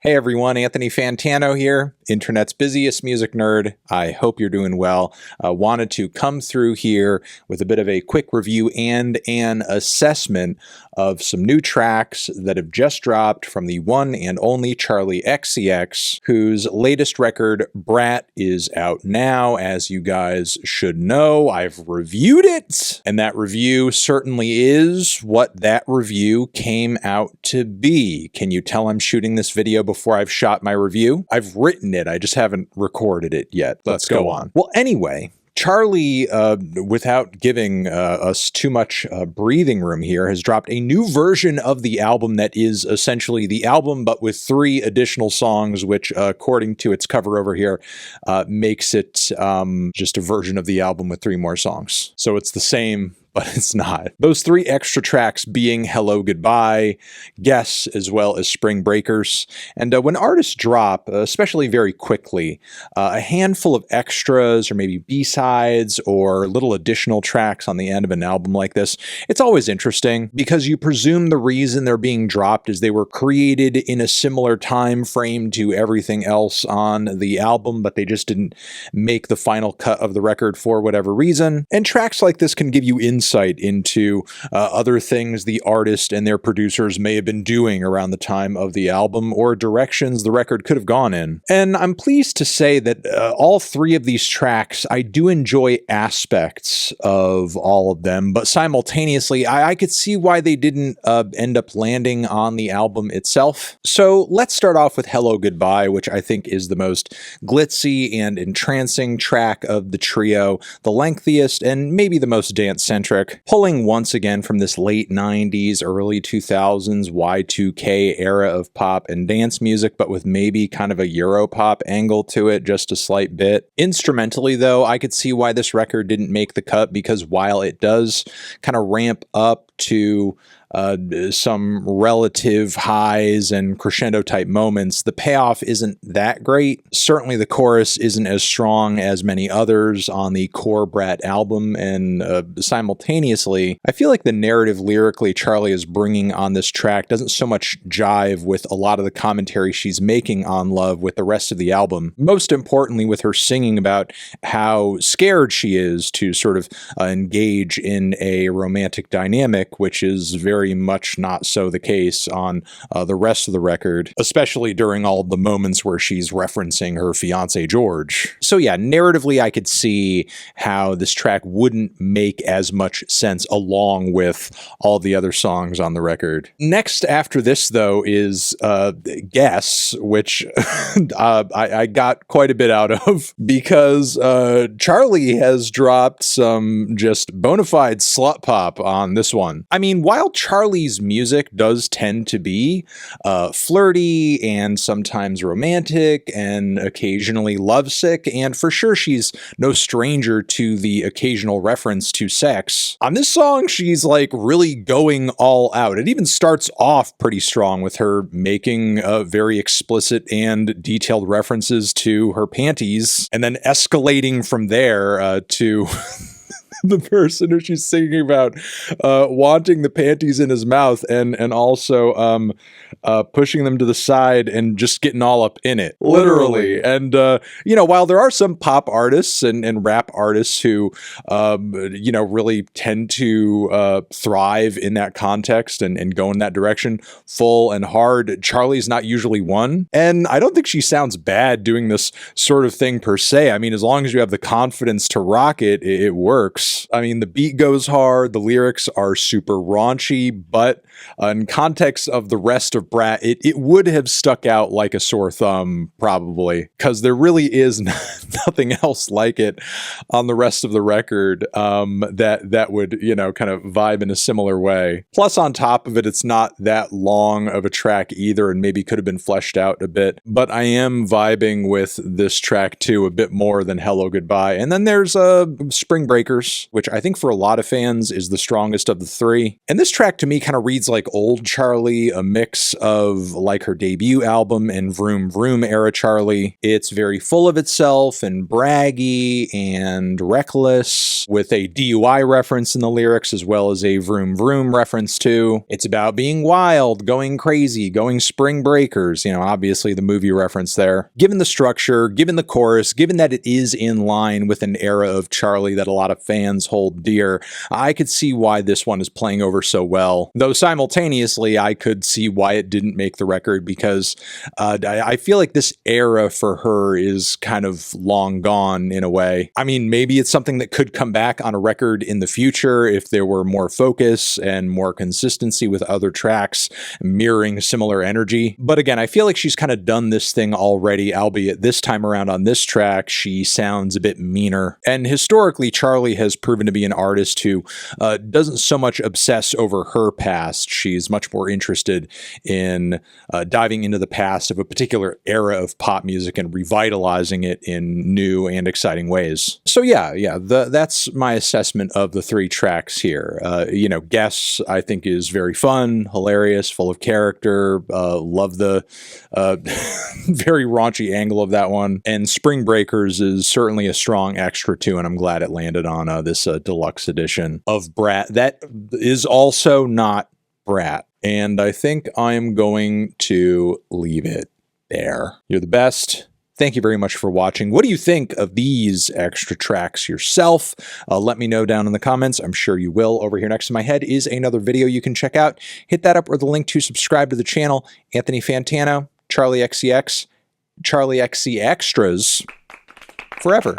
Hey everyone, Anthony Fantano here, internet's busiest music nerd. I hope you're doing well. Wanted to come through here with a bit of a quick review and an assessment of some new tracks that have just dropped from the one and only Charli XCX, whose latest record, BRAT, is out now. As you guys should know, I've reviewed it, and that review certainly is what that review came out to be. Can you tell I'm shooting this video before I've shot my review? I've written it, I just haven't recorded it yet. Let's go on. Well, anyway, Charli, without giving us too much breathing room here, has dropped a new version of the album that is essentially the album, but with 3 additional songs, which, according to its cover over here, makes it just a version of the album with 3 more songs. So it's the same, but it's not. Those 3 extra tracks being Hello Goodbye, Guess, as well as Spring Breakers. And when artists drop, especially very quickly, a handful of extras or maybe B-sides or little additional tracks on the end of an album like this, it's always interesting because you presume the reason they're being dropped is they were created in a similar time frame to everything else on the album, but they just didn't make the final cut of the record for whatever reason. And tracks like this can give you insight into other things the artist and their producers may have been doing around the time of the album or directions the record could have gone in. And I'm pleased to say that all 3 of these tracks, I do enjoy aspects of all of them, but simultaneously, I could see why they didn't end up landing on the album itself. So let's start off with Hello Goodbye, which I think is the most glitzy and entrancing track of the trio, the lengthiest and maybe the most dance-centric. Pulling once again from this late 90s, early 2000s Y2K era of pop and dance music, but with maybe kind of a Europop angle to it, just a slight bit. Instrumentally, though, I could see why this record didn't make the cut, because while it does kind of ramp up to some relative highs and crescendo type moments, the payoff isn't that great. Certainly the chorus isn't as strong as many others on the core BRAT album, and simultaneously, I feel like the narrative lyrically Charli is bringing on this track doesn't so much jive with a lot of the commentary she's making on love with the rest of the album. Most importantly, with her singing about how scared she is to sort of engage in a romantic dynamic, which is very much not so the case on the rest of the record, especially during all the moments where she's referencing her fiance George. So yeah, narratively I could see how this track wouldn't make as much sense along with all the other songs on the record. Next after this, though, is Guess, which I got quite a bit out of because Charli has dropped some just bona fide slut pop on this one. I mean, while Charli's music does tend to be flirty and sometimes romantic and occasionally lovesick, and for sure she's no stranger to the occasional reference to sex, on this song she's like really going all out. It even starts off pretty strong with her making very explicit and detailed references to her panties, and then escalating from there to the person who she's singing about wanting the panties in his mouth and also pushing them to the side and just getting all up in it, literally. And you know, while there are some pop artists and rap artists who you know, really tend to thrive in that context and go in that direction full and hard, Charli's not usually one, and I don't think she sounds bad doing this sort of thing per se. I mean, as long as you have the confidence to rock it, it works. I mean, the beat goes hard, the lyrics are super raunchy, but in context of the rest of BRAT, it would have stuck out like a sore thumb, probably, because there really is nothing else like it on the rest of the record that would, you know, kind of vibe in a similar way. Plus, on top of it, it's not that long of a track either, and maybe could have been fleshed out a bit, but I am vibing with this track too a bit more than Hello Goodbye. And then there's Spring Breakers, lyrics, which I think for a lot of fans is the strongest of the three. And this track to me kind of reads like old Charlie, a mix of like her debut album and Vroom Vroom era Charlie. It's very full of itself and braggy and reckless, with a DUI reference in the lyrics as well as a Vroom Vroom reference too. It's about being wild, going crazy, going spring breakers, you know, obviously the movie reference there. Given the structure, given the chorus, given that it is in line with an era of Charlie that a lot of fans hold dear, I could see why this one is playing over so well. Though simultaneously, I could see why it didn't make the record, because I feel like this era for her is kind of long gone in a way. I mean, maybe it's something that could come back on a record in the future if there were more focus and more consistency with other tracks mirroring similar energy. But again, I feel like she's kind of done this thing already, albeit this time around on this track, she sounds a bit meaner. And historically, Charlie has proven to be an artist who doesn't so much obsess over her past. She's much more interested in diving into the past of a particular era of pop music and revitalizing it in new and exciting ways. So yeah, that's my assessment of the three tracks here. You know, Guess, I think, is very fun, hilarious, full of character. Love the very raunchy angle of that one. And Spring Breakers is certainly a strong extra too, and I'm glad it landed on this deluxe edition of BRAT that is also not BRAT. And I think I'm going to leave it there. You're the best. Thank you very much for watching. What do you think of these extra tracks yourself? Let me know down in the comments. I'm sure you will. Over here next to my head is another video you can check out. Hit that up or the link to subscribe to the channel. Anthony Fantano, Charlie XCX, Charlie XC Extras, forever.